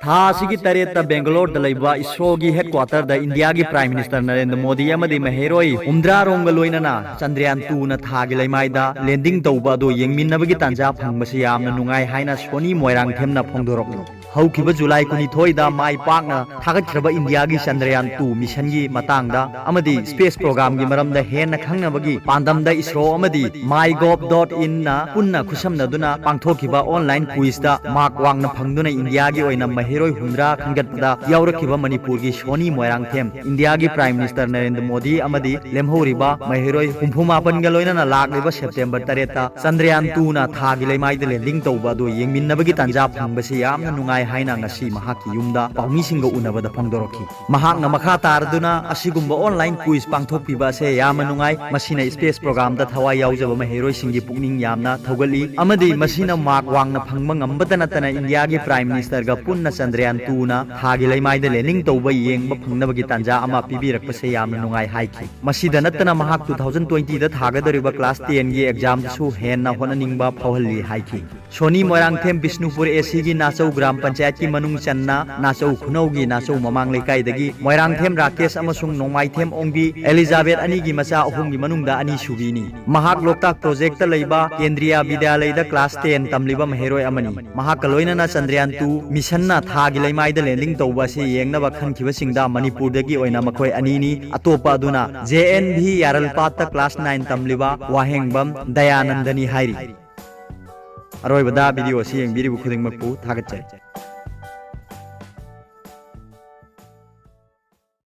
था की तरेत बेंगलोर लेबा इसरो की हेडक्वार्टर द इंडिया की प्राइम मिनिस्टर नरेंद्र मोदी अमदी महेरोई हुमद्रा रोंग लोइनना चंद्रयान 2 न था की लैमाइदा लैंडिंग तौबा दो येंगमिन्नबगी तांजा फंगबसी यामना नुंगाई हाइना सोनी मोइरांग थेमना फोंदोरकनु हौखिबा जुलाई 23 दा माई पाकना थागतखरबा इंडिया की चंद्रयान 2 मिशन की मतंगदा अमदी स्पेस प्रोग्राम की मरमदा हेन खंगनबगी पांदमदा इसरो अमदी mygov.in ना पुन्ना खुसमनदुना पांगथोखिबा ऑनलाइन क्विज दा मार्क वांगना फंगदुना इंडिया की ओइना महेरोई हुमद्रा खंगतपदा यावरखिबा मणिपुर की सोनी मोइरांग थेम इंडिया की प्राइम मिनिस्टर नरेंद्र मोदी अमदी लेमहौरिबा महेरोई हुमफुमापन गा लोइना लाकलिबा सेप्टेम्बर 3 ता चंद्रयान 2 ना थागी लेमाइदा लैंडिंग तौबा दो येंगमिन्नबगी तांजा फंगबसी यामना नुंगाई हाइना ngasi mahaki yumda paumi singa unabada phangdoroki mahakna makha tarduna asigumba online quiz pangthokpiba se yamna nungai masina space program da thawai yaujaba maheroi singi pukning yamna thogali amadi masina mark wangna phangba ngambada natana india gi prime minister ga punna chandrayaan 2 na thagi leimai da landing tauba yengba phangnabagi tanja ama pibirakpa se yamna nungai haiki masida natana mahak 2020 da thagadoriba class 10 gi exam su henna honaningba phawhalli haiki सोनी मोइरांग थेम Bishnupur AC की नाचौ ग्राम पंचायत की मनुंग चन्ना नाचौ खुनौ की नाचौ ममांग लेकाइदगी मोइरांग थेम राकेश अमसुंग नोंमाई थेम ओंबी एलिजाबेथ अनि की मचा अहुम की मनुंगदा अनि सुबीनी महाक लोकताक प्रोजेक्ट लैबा केंद्रीय विद्यालय दा क्लास 10 तमलिबा महेरोय अमनी महाक लोइनना चंद्रयान 2 मिशन ना थागी लेमाइदा लैंडिंग तौबा से येंगनबा खनखिबा सिंगदा मणिपुर दगी ओइना मखोय अनीनी अतोपा दुना जेएनभी यारलपात क्लास 9 तमलिबा वाहेंगबम दयानंदनी हाइरी अरोइबदा वीडियो से येंबिरिबु खुदिंगमकपु थागतचै।